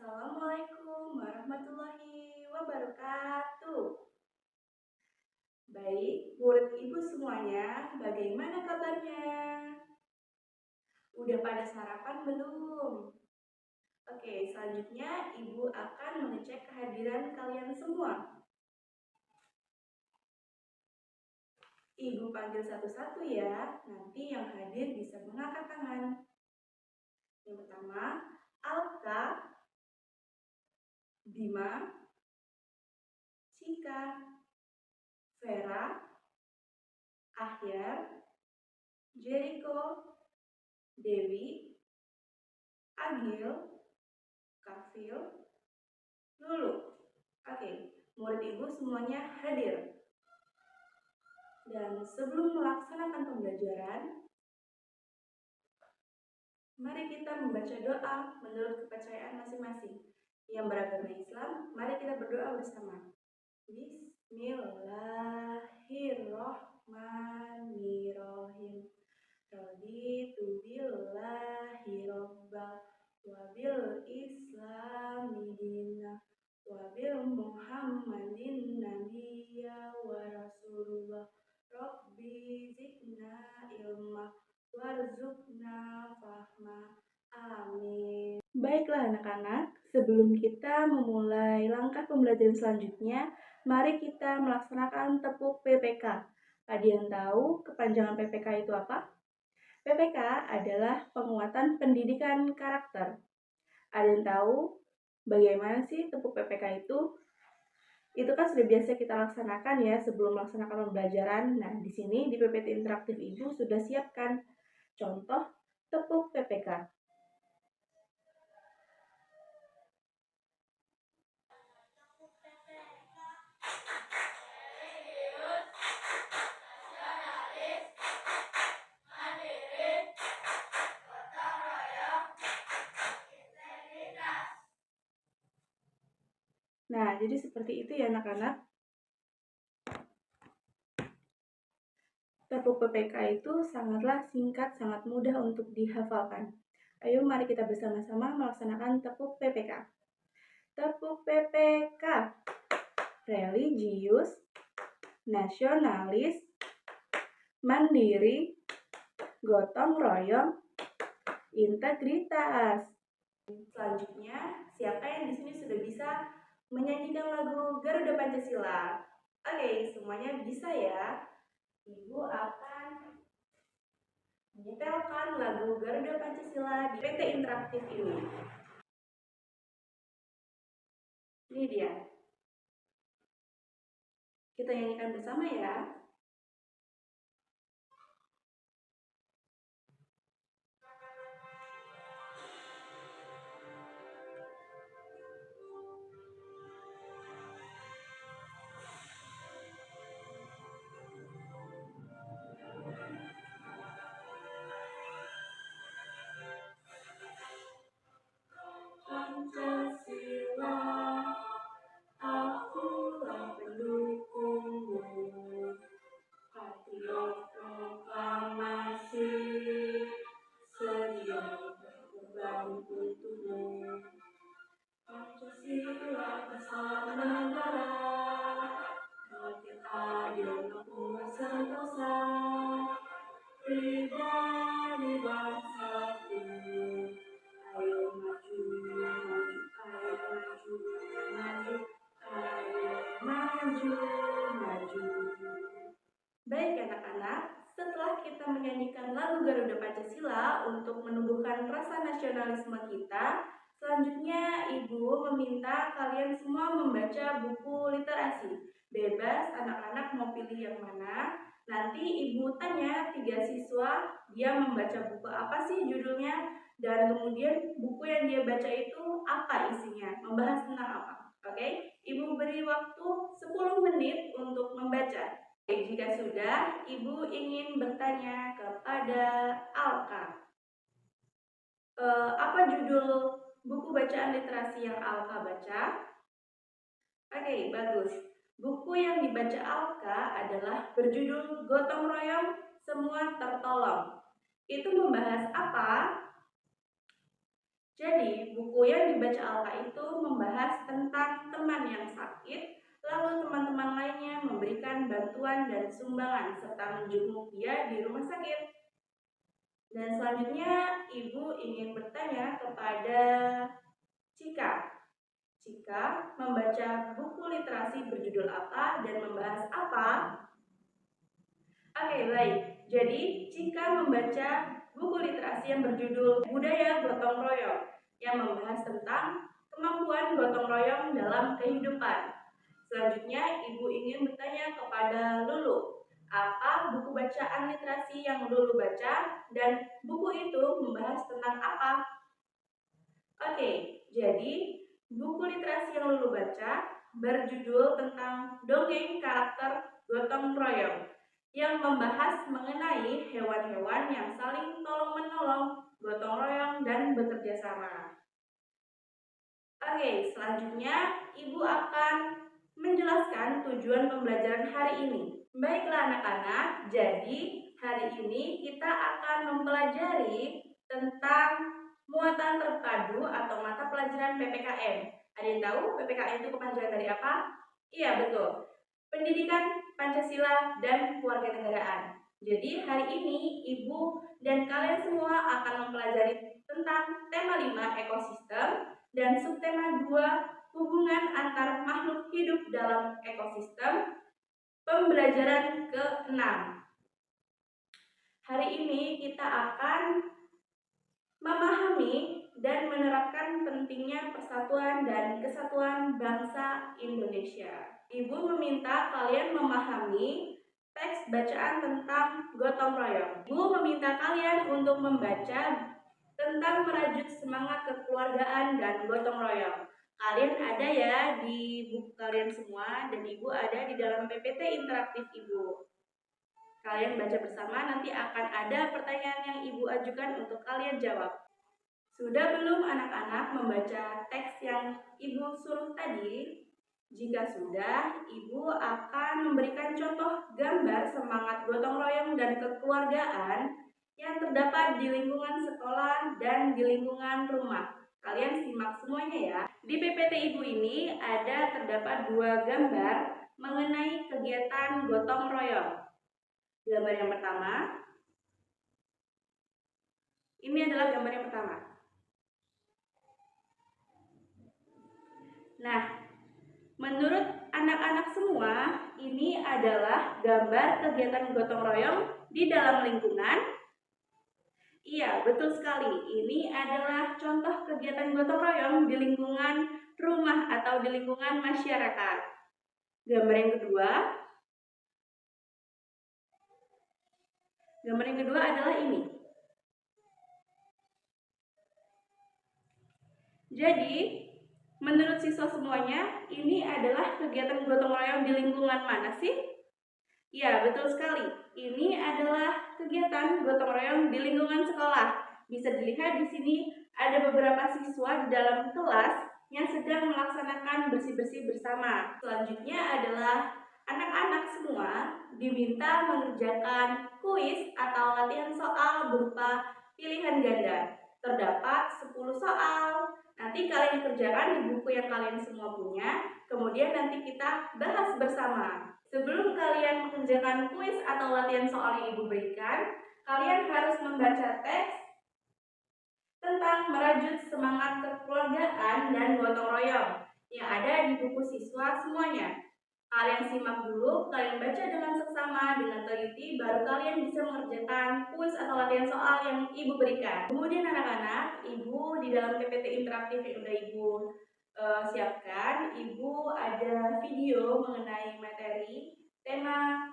Assalamualaikum warahmatullahi wabarakatuh. Baik, murid ibu semuanya, bagaimana kabarnya? Udah pada sarapan belum? Oke, selanjutnya ibu akan mengecek kehadiran kalian semua. Ibu panggil satu-satu ya, nanti yang hadir bisa mengangkat tangan. Yang pertama, Alka, Bima, Cika, Vera, Ahyar, Jericho, Dewi, Agil, Kafil, Lulu. Oke, murid ibu semuanya hadir. Dan sebelum melaksanakan pembelajaran, mari kita membaca doa menurut kepercayaan masing-masing. Yang beragama Islam, mari kita berdoa bersama. Bismillahirrohmanirrohim. Raditu billahi robbal wa bil islami dinna wa bil muhammadin nabiyya wa rasulullah. Rabbi zidna ilma warzuqna fahma. Amin. Baiklah anak-anak, sebelum kita memulai langkah pembelajaran selanjutnya, mari kita melaksanakan tepuk PPK. Ada yang tahu kepanjangan PPK itu apa? PPK adalah penguatan pendidikan karakter. Ada yang tahu bagaimana sih tepuk PPK itu? Itu kan sudah biasa kita laksanakan ya sebelum melaksanakan pembelajaran. Nah, di sini di PPT interaktif Ibu sudah siapkan contoh tepuk PPK. Nah, jadi seperti itu ya anak-anak. Tepuk PPK itu sangatlah singkat, sangat mudah untuk dihafalkan. Ayo mari kita bersama-sama melaksanakan tepuk PPK. Tepuk PPK. Religius, nasionalis, mandiri, gotong royong, integritas. Selanjutnya, siapa yang di sini sudah bisa menyanyikan lagu Garuda Pancasila? Oke, semuanya bisa ya. Ibu akan menyetelkan lagu Garuda Pancasila di PT Interaktif ini. Ini dia. Kita nyanyikan bersama ya. Pancasila, akulah pendukungmu. Patriot proklamasi, sedia berkorban untukmu. Pancasila besar negara, rakyat adil makmur sentosa, pribadi bangsaku. Ayo maju, maju, ayo maju, maju, ayo maju, maju. Baik anak-anak, setelah kita menyanyikan lagu Garuda Pancasila untuk menumbuhkan rasa nasionalisme kita, selanjutnya Ibu meminta kalian semua membaca buku literasi. Bebas anak-anak mau pilih yang mana. Nanti Ibu tanya 3 siswa, dia membaca buku apa sih judulnya, dan kemudian buku yang dia baca itu apa isinya, membahas tentang apa. Oke? Ibu beri waktu 10 menit untuk membaca. Jika sudah, Ibu ingin bertanya kepada Alka. Apa judul buku bacaan literasi yang Alka baca? Oke, bagus. Buku yang dibaca Alka adalah berjudul Gotong Royong Semua Tertolong. Itu membahas apa? Jadi, buku yang dibaca Alka itu membahas tentang teman yang sakit, lalu teman-teman lainnya memberikan bantuan dan sumbangan serta menjenguk dia di rumah sakit. Dan selanjutnya, Ibu ingin bertanya kepada Cika. Cika membaca buku literasi berjudul apa dan membahas apa? Oke, baik. Jadi, Cika membaca buku literasi yang berjudul Budaya Gotong Royong yang membahas tentang kemampuan gotong royong dalam kehidupan. Selanjutnya, Ibu ingin bertanya kepada Lulu, apa buku bacaan literasi yang Lulu baca dan buku itu membahas tentang apa? Oke, jadi buku literasi yang Lulu baca berjudul tentang dongeng karakter gotong royong yang membahas mengenai hewan-hewan yang saling tolong-menolong, gotong royong, dan bekerja sama. Oke, selanjutnya Ibu akan menjelaskan tujuan pembelajaran hari ini. Baiklah anak-anak, jadi hari ini kita akan mempelajari tentang muatan terpadu atau mata pelajaran PPKN. Ada yang tahu PPKN itu kepanjangan dari apa? Iya, betul. Pendidikan Pancasila dan Kewarganegaraan. Jadi hari ini Ibu dan kalian semua akan mempelajari tentang tema 5 ekosistem dan subtema 2 hubungan antar makhluk hidup dalam ekosistem, pembelajaran ke-6. Hari ini kita akan memahami dan menerapkan pentingnya persatuan dan kesatuan bangsa Indonesia. Ibu meminta kalian memahami teks bacaan tentang gotong royong. Ibu meminta kalian untuk membaca tentang merajut semangat kekeluargaan dan gotong royong. Kalian ada ya di buku kalian semua dan Ibu ada di dalam PPT interaktif Ibu. Kalian baca bersama, nanti akan ada pertanyaan yang Ibu ajukan untuk kalian jawab. Sudah belum anak-anak membaca teks yang Ibu suruh tadi? Jika sudah, Ibu akan memberikan contoh gambar semangat gotong royong dan kekeluargaan yang terdapat di lingkungan sekolah dan di lingkungan rumah. Kalian simak semuanya ya. Di PPT Ibu ini ada terdapat 2 gambar mengenai kegiatan gotong royong. Gambar yang pertama, ini adalah gambar yang pertama. Nah, menurut anak-anak semua, ini adalah gambar kegiatan gotong royong di dalam lingkungan. Iya, betul sekali. Ini adalah contoh kegiatan gotong royong di lingkungan rumah atau di lingkungan masyarakat. Gambar yang kedua. Gambar yang kedua adalah ini. Jadi, menurut siswa semuanya, ini adalah kegiatan gotong royong di lingkungan mana sih? Ya, betul sekali. Ini adalah kegiatan gotong royong di lingkungan sekolah. Bisa dilihat di sini ada beberapa siswa di dalam kelas yang sedang melaksanakan bersih-bersih bersama. Selanjutnya adalah anak-anak semua diminta mengerjakan kuis atau latihan soal berupa pilihan ganda. Terdapat 10 soal. Nanti kalian kerjakan di buku yang kalian semua punya, kemudian nanti kita bahas bersama. Sebelum kalian mengerjakan kuis atau latihan soal yang Ibu berikan, kalian harus membaca teks tentang merajut semangat kekeluargaan dan gotong royong yang ada di buku siswa semuanya. Kalian simak dulu, kalian baca dengan seksama, dengan teliti, baru kalian bisa mengerjakan kuis atau latihan soal yang Ibu berikan. Kemudian anak-anak, Ibu di dalam PPT interaktif yang sudah Ibu siapkan, Ibu ada video mengenai materi tema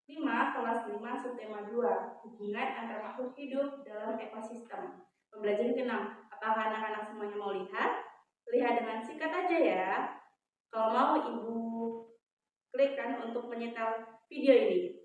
5 kelas 5 subtema 2 hubungan antara makhluk hidup dalam ekosistem. Pembelajaran ke-6. Apakah anak-anak semuanya mau lihat? Lihat dengan singkat aja ya. Kalau mau Ibu klik kan untuk menyetel video ini.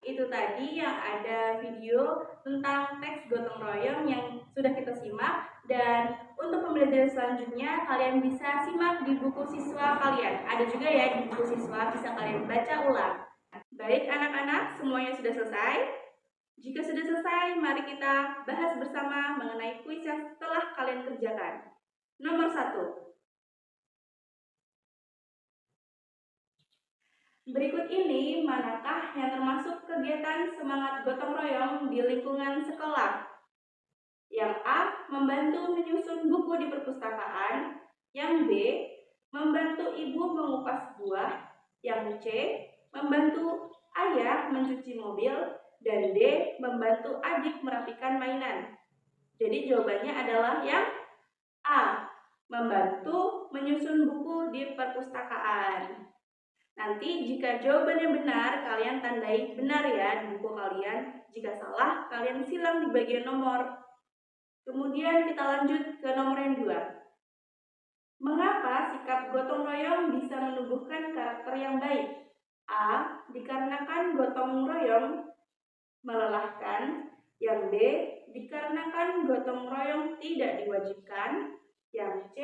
itu tadi yang ada video tentang teks gotong royong yang sudah kita simak, dan untuk pembelajaran selanjutnya kalian bisa simak di buku siswa kalian. Ada juga ya di buku siswa, bisa kalian baca ulang. Baik anak-anak, semuanya sudah selesai? Jika sudah selesai, mari kita bahas bersama mengenai kuis yang telah kalian kerjakan. Nomor 1. Berikut ini manakah yang termasuk kegiatan semangat gotong royong di lingkungan sekolah? Yang A. Membantu menyusun buku di perpustakaan. Yang B. Membantu ibu mengupas buah. Yang C. Membantu ayah mencuci mobil. Dan D. Membantu adik merapikan mainan. Jadi jawabannya adalah yang A. Membantu menyusun buku di perpustakaan. Nanti jika jawabannya benar, kalian tandai benar ya di buku kalian. Jika salah, kalian silang di bagian nomor. Kemudian kita lanjut ke nomor yang 2. Mengapa sikap gotong royong bisa menumbuhkan karakter yang baik? A. Dikarenakan gotong royong melelahkan. Yang B. Dikarenakan gotong royong tidak diwajibkan. Yang C.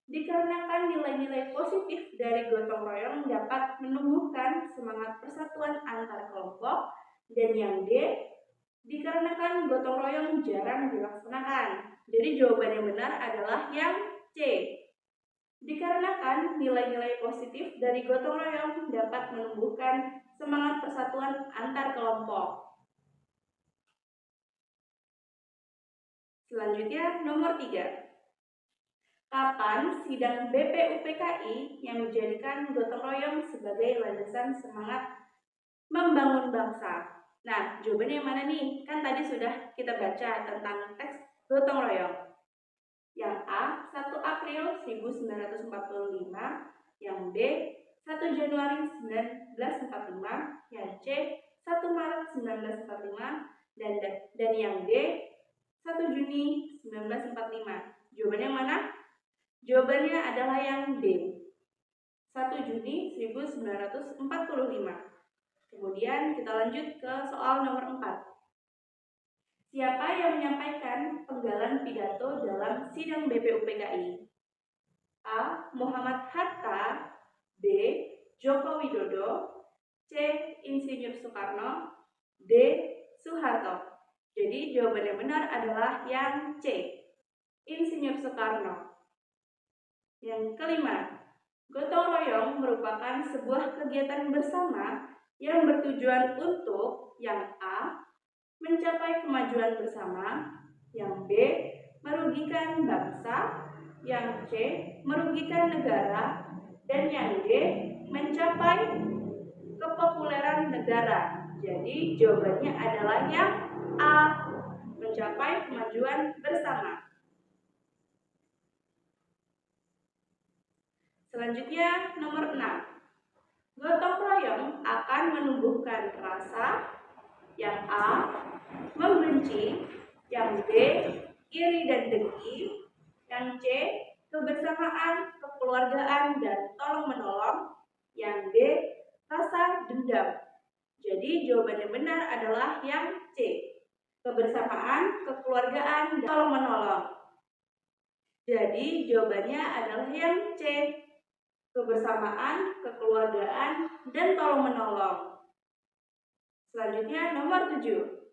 Dikarenakan nilai-nilai positif dari gotong royong dapat menumbuhkan semangat persatuan antar kelompok. Dan yang D, dikarenakan gotong royong jarang dilaksanakan. Jadi jawaban yang benar adalah yang C. Dikarenakan nilai-nilai positif dari gotong royong dapat menumbuhkan semangat persatuan antar kelompok. Selanjutnya nomor 3. Kapan sidang BPUPKI yang menjadikan gotong royong sebagai landasan semangat membangun bangsa? Nah, jawabannya yang mana nih? Kan tadi sudah kita baca tentang teks gotong royong. Yang A, 1 April 1945. Yang B, 1 Januari 1945. Yang C, 1 Maret 1945. Dan yang D, 1 Juni 1945. Jawabannya yang mana? Jawabannya adalah yang D, 1 Juni 1945. Kemudian kita lanjut ke soal nomor 4. Siapa yang menyampaikan penggalan pidato dalam sidang BPUPKI? A. Muhammad Hatta. B. Joko Widodo. C. Insinyur Soekarno. D. Soeharto. Jadi jawaban yang benar adalah yang C, Insinyur Soekarno. Yang kelima, gotong royong merupakan sebuah kegiatan bersama yang bertujuan untuk yang A, mencapai kemajuan bersama, yang B, merugikan bangsa, yang C, merugikan negara, dan yang D, mencapai kepopuleran negara. Jadi jawabannya adalah yang A, mencapai kemajuan bersama. Selanjutnya nomor 6. Gotong royong akan menumbuhkan rasa yang A, membenci, yang B, iri dan dengki, yang C, kebersamaan, kekeluargaan, dan tolong-menolong, yang D, rasa dendam. Jadi jawaban yang benar adalah yang C, kebersamaan, kekeluargaan, dan tolong-menolong. Jadi jawabannya adalah yang C, kebersamaan, kekeluargaan, dan tolong-menolong. Selanjutnya nomor 7.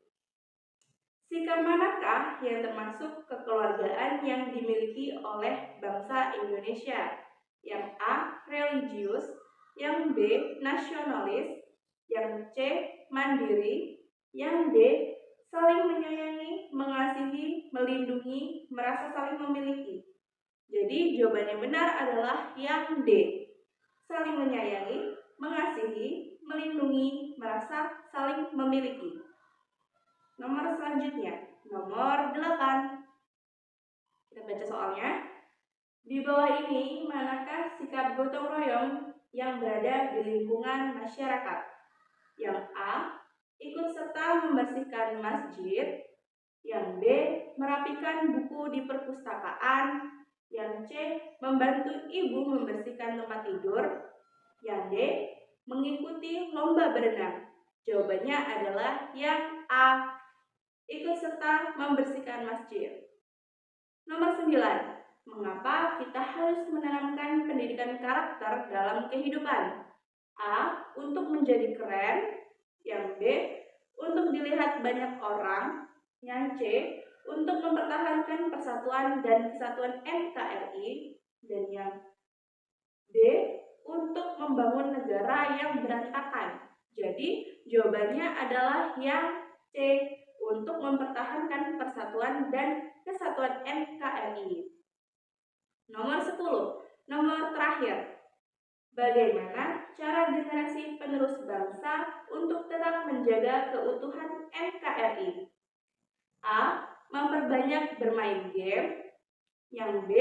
Sikap manakah yang termasuk kekeluargaan yang dimiliki oleh bangsa Indonesia? Yang A, religius, yang B, nasionalis, yang C, mandiri, yang D, saling menyayangi, mengasihi, melindungi, merasa saling memiliki. Jadi jawaban yang benar adalah yang D, saling menyayangi, mengasihi, melindungi, merasa saling memiliki. Nomor selanjutnya, nomor 8. Kita baca soalnya. Di bawah ini, manakah sikap gotong royong yang berada di lingkungan masyarakat? Yang A, ikut serta membersihkan masjid. Yang B, merapikan buku di perpustakaan. Yang C, membantu ibu membersihkan tempat tidur. Yang D, mengikuti lomba berenang. Jawabannya adalah yang A, ikut serta membersihkan masjid. Nomor 9. Mengapa kita harus menanamkan pendidikan karakter dalam kehidupan? A. Untuk menjadi keren. Yang B. Untuk dilihat banyak orang. Yang C. Untuk mempertahankan persatuan dan kesatuan NKRI. Dan yang D. Untuk membangun negara yang berantakan. Jadi jawabannya adalah yang C, untuk mempertahankan persatuan dan kesatuan NKRI. Nomor 10. Nomor terakhir. Bagaimana cara generasi penerus bangsa untuk tetap menjaga keutuhan NKRI? A. Memperbanyak bermain game. Yang B.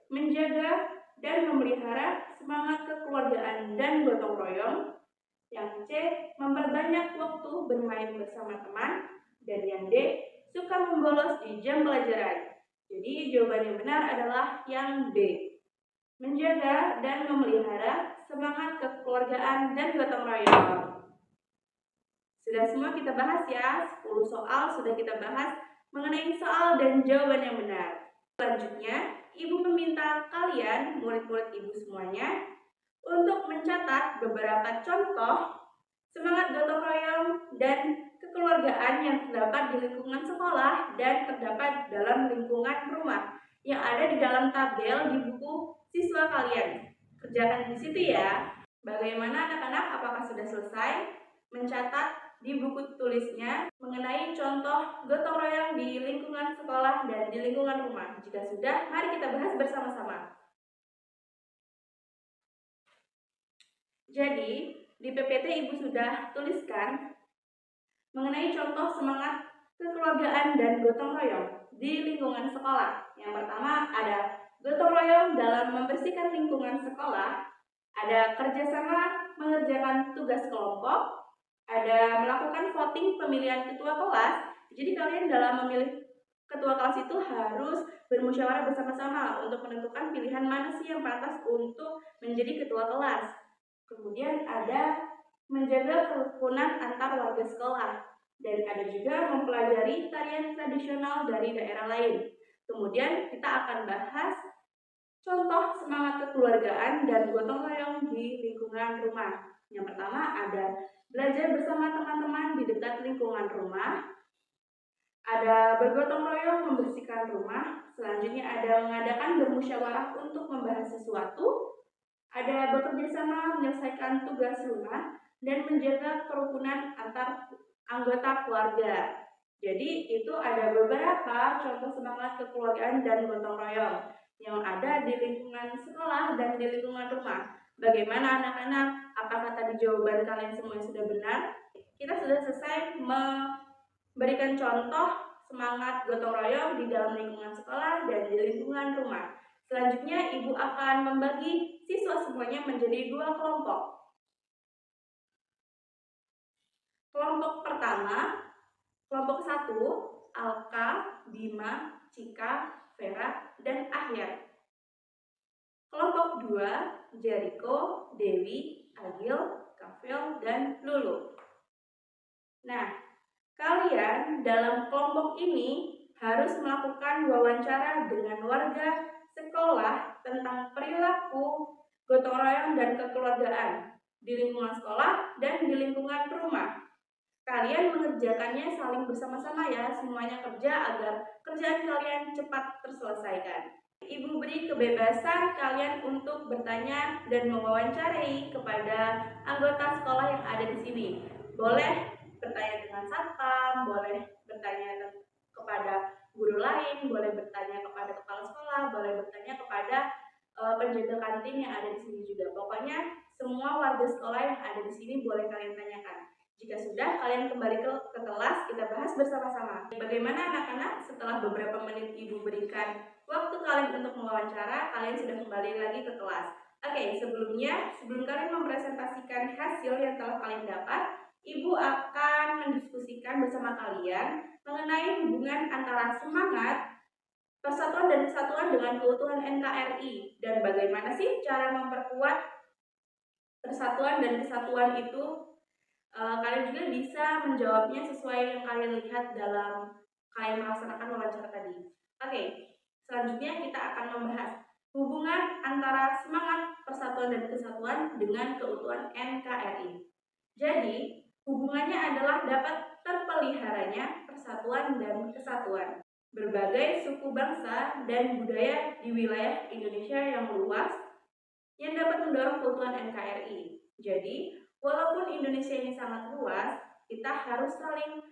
Menjaga dan memelihara semangat kekeluargaan dan gotong royong. Yang C. Memperbanyak waktu bermain bersama teman. Dan yang D. Suka membolos di jam pelajaran. Jadi jawaban yang benar adalah yang B. Menjaga dan memelihara semangat kekeluargaan dan gotong royong. Sudah semua kita bahas ya, 10 soal sudah kita bahas mengenai soal dan jawaban yang benar. Selanjutnya, Ibu meminta kalian, murid-murid Ibu semuanya, untuk mencatat beberapa contoh semangat gotong royong dan kekeluargaan yang terdapat di lingkungan sekolah dan terdapat dalam lingkungan rumah yang ada di dalam tabel di buku siswa kalian. Kerjakan di situ ya. Bagaimana anak-anak? Apakah sudah selesai mencatat di buku tulisnya mengenai contoh gotong royong di lingkungan sekolah dan di lingkungan rumah? Jika sudah, mari kita bahas bersama-sama. Jadi, di PPT Ibu sudah tuliskan mengenai contoh semangat kekeluargaan dan gotong royong di lingkungan sekolah. Yang pertama ada gotong royong dalam membersihkan lingkungan sekolah, ada kerjasama mengerjakan tugas kelompok, ada melakukan voting pemilihan ketua kelas. Jadi kalian dalam memilih ketua kelas itu harus bermusyawarah bersama-sama untuk menentukan pilihan mana sih yang pantas untuk menjadi ketua kelas. Kemudian ada menjaga kerukunan antar warga sekolah, dan ada juga mempelajari tarian tradisional dari daerah lain. Kemudian kita akan bahas contoh semangat kekeluargaan dan gotong royong di lingkungan rumah. Yang pertama ada belajar bersama teman-teman di dekat lingkungan rumah, ada bergotong royong membersihkan rumah, selanjutnya ada mengadakan bermusyawarah untuk membahas sesuatu, ada bekerja sama menyelesaikan tugas rumah, dan menjaga kerukunan antar anggota keluarga. Jadi itu ada beberapa contoh semangat kekeluargaan dan gotong royong yang ada di lingkungan sekolah dan di lingkungan rumah. Bagaimana anak-anak? Apakah tadi jawaban kalian semua sudah benar? Kita sudah selesai memberikan contoh semangat gotong royong di dalam lingkungan sekolah dan di lingkungan rumah. Selanjutnya, Ibu akan membagi siswa semuanya menjadi 2 kelompok. Kelompok pertama, kelompok 1, Alka, Bima, Cika, Vera, dan Ahyar. Kelompok 2, Jericho, Dewi, Agil, Kafel, dan Lulu. Nah, kalian dalam kelompok ini harus melakukan wawancara dengan warga sekolah tentang perilaku gotong royong dan kekeluargaan di lingkungan sekolah dan di lingkungan rumah. Kalian mengerjakannya saling bersama-sama ya, semuanya kerja agar kerjaan kalian cepat terselesaikan. Ibu beri kebebasan kalian untuk bertanya dan mewawancarai kepada anggota sekolah yang ada di sini. Boleh bertanya dengan satpam, boleh bertanya kepada guru lain, boleh bertanya kepada kepala sekolah, boleh bertanya kepada penjaga kantin yang ada di sini juga. Pokoknya semua warga sekolah yang ada di sini boleh kalian tanyakan. Jika sudah, kalian kembali ke kelas, kita bahas bersama-sama. Bagaimana anak-anak? Setelah beberapa menit Ibu berikan waktu kalian untuk mewawancara, kalian sudah kembali lagi ke kelas. Oke, sebelum kalian mempresentasikan hasil yang telah kalian dapat, Ibu akan mendiskusikan bersama kalian mengenai hubungan antara semangat persatuan dan kesatuan dengan keutuhan NKRI, dan bagaimana sih cara memperkuat persatuan dan kesatuan itu Kalian juga bisa menjawabnya sesuai yang kalian lihat dalam kalian melaksanakan wawancara tadi. Oke, selanjutnya kita akan membahas hubungan antara semangat persatuan dan kesatuan dengan keutuhan NKRI. Jadi, hubungannya adalah dapat terpeliharanya persatuan dan kesatuan berbagai suku bangsa dan budaya di wilayah Indonesia yang luas yang dapat mendorong keutuhan NKRI. Jadi, walaupun Indonesia ini sangat luas, kita harus saling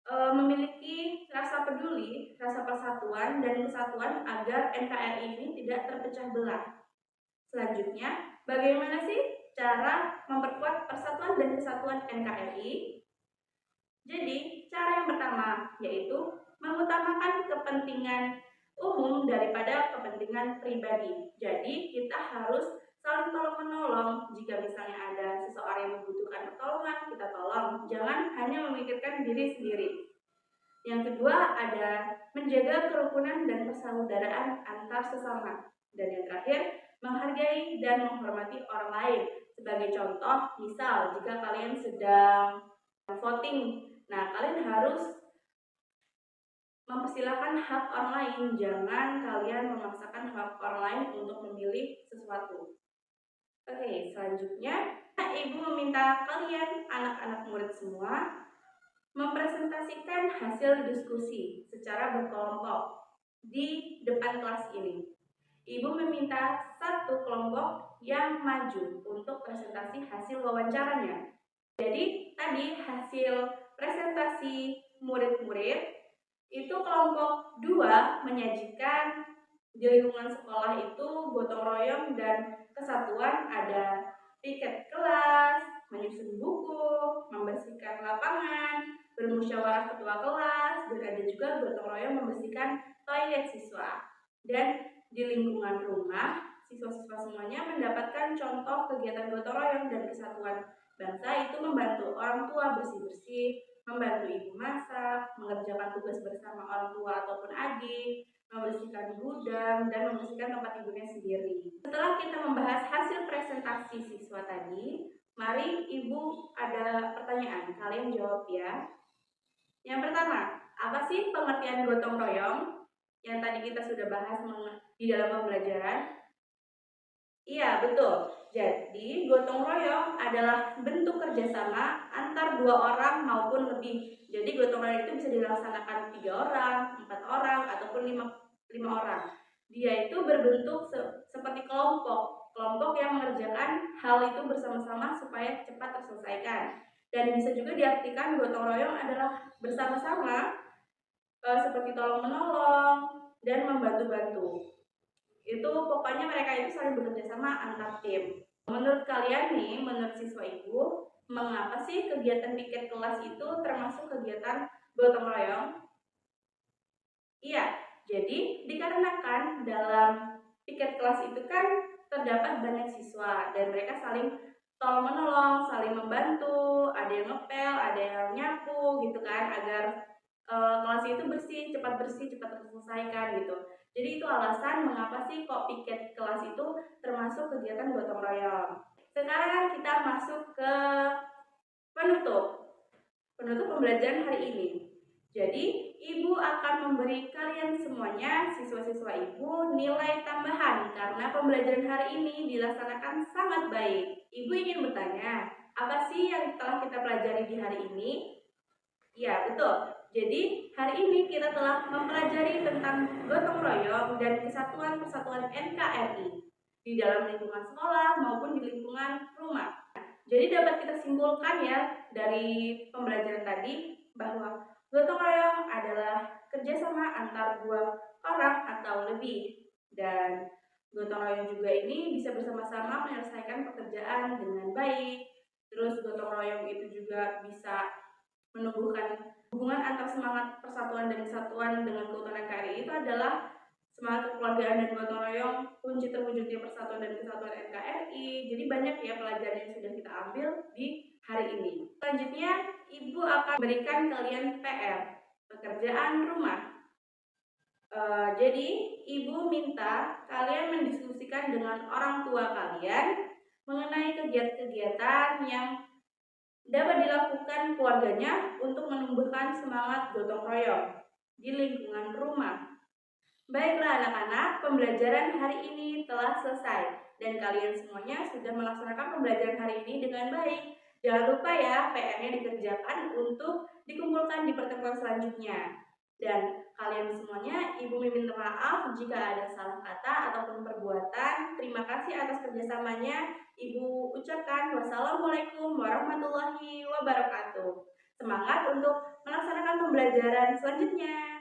memiliki rasa peduli, rasa persatuan dan kesatuan agar NKRI ini tidak terpecah belah. Selanjutnya, bagaimana sih cara memperkuat persatuan dan kesatuan NKRI? Jadi, cara yang pertama yaitu mengutamakan kepentingan umum daripada kepentingan pribadi. Jadi, kita harus saling tolong-menolong. Jika misalnya ada seseorang yang membutuhkan pertolongan, kita tolong. Jangan hanya memikirkan diri sendiri. Yang kedua ada menjaga kerukunan dan persaudaraan antar sesama. Dan yang terakhir, menghargai dan menghormati orang lain. Sebagai contoh, misal jika kalian sedang voting, nah kalian harus mempersilahkan hak orang lain. Jangan kalian memaksakan hak orang lain untuk memilih sesuatu. Oke, selanjutnya Ibu meminta kalian anak-anak murid semua mempresentasikan hasil diskusi secara berkelompok di depan kelas ini. Ibu meminta satu kelompok yang maju untuk presentasi hasil wawancaranya. Jadi tadi hasil presentasi murid-murid itu kelompok 2 menyajikan di lingkungan sekolah itu gotong royong dan kesatuan, ada piket kelas, menyusun buku, membersihkan lapangan, bermusyawarah ketua kelas, dan ada juga gotong royong membersihkan toilet siswa. Dan di lingkungan rumah, siswa-siswa semuanya mendapatkan contoh kegiatan gotong royong dan kesatuan bangsa itu membantu orang tua bersih-bersih, membantu ibu masak, mengerjakan tugas bersama orang tua ataupun adik, membersihkan gudang, dan membersihkan tempat tidurnya sendiri. Setelah kita membahas hasil presentasi siswa tadi, mari Ibu ada pertanyaan, kalian jawab ya. Yang pertama, apa sih pengertian gotong royong yang tadi kita sudah bahas di dalam pembelajaran? Iya, betul. Jadi, gotong royong adalah bentuk kerjasama antar 2 orang maupun lebih. Jadi, gotong royong itu bisa dilaksanakan 3 orang, 4 orang, ataupun 5 orang. Dia itu berbentuk seperti kelompok. Kelompok yang mengerjakan hal itu bersama-sama supaya cepat terselesaikan. Dan bisa juga diartikan gotong royong adalah bersama-sama, seperti tolong-menolong dan membantu-bantu. Itu pokoknya mereka itu saling bekerja sama antar tim. Menurut kalian nih, menurut siswa Ibu, mengapa sih kegiatan piket kelas itu termasuk kegiatan gotong royong? Iya, jadi dikarenakan dalam piket kelas itu kan terdapat banyak siswa dan mereka saling tolong menolong, saling membantu, ada yang ngepel, ada yang nyapu gitu kan, agar kelas itu cepat terselesaikan gitu. Jadi itu alasan mengapa sih kok piket kelas itu termasuk kegiatan gotong royong. Sekarang kita masuk ke penutup pembelajaran hari ini. Jadi Ibu akan memberi kalian semuanya, siswa-siswa Ibu, nilai tambahan karena pembelajaran hari ini dilaksanakan sangat baik. Ibu ingin bertanya, apa sih yang telah kita pelajari di hari ini? Ya, betul. Jadi, hari ini kita telah mempelajari tentang gotong royong dan kesatuan persatuan NKRI di dalam lingkungan sekolah maupun di lingkungan rumah. Jadi dapat kita simpulkan ya dari pembelajaran tadi bahwa gotong royong adalah kerjasama antar 2 orang atau lebih, dan gotong royong juga ini bisa bersama-sama menyelesaikan pekerjaan dengan baik. Terus gotong royong itu juga bisa menumbuhkan hubungan antar semangat persatuan dan kesatuan dengan keutuhan NKRI itu adalah semangat kekeluargaan dan gotong royong, kunci terwujudnya persatuan dan kesatuan NKRI. Jadi banyak ya pelajaran yang sudah kita ambil di hari ini. Selanjutnya, Ibu akan berikan kalian PR, pekerjaan rumah. Jadi, Ibu minta kalian mendiskusikan dengan orang tua kalian mengenai kegiatan-kegiatan yang dapat dilakukan keluarganya untuk menumbuhkan semangat gotong royong di lingkungan rumah. Baiklah anak-anak, pembelajaran hari ini telah selesai dan kalian semuanya sudah melaksanakan pembelajaran hari ini dengan baik. Jangan lupa ya PR-nya dikerjakan untuk dikumpulkan di pertemuan selanjutnya. Dan kalian semuanya, Ibu minta maaf jika ada salah kata ataupun perbuatan. Terima kasih atas kerjasamanya. Ibu ucapkan wassalamualaikum warahmatullahi wabarakatuh. Semangat untuk melaksanakan pembelajaran selanjutnya.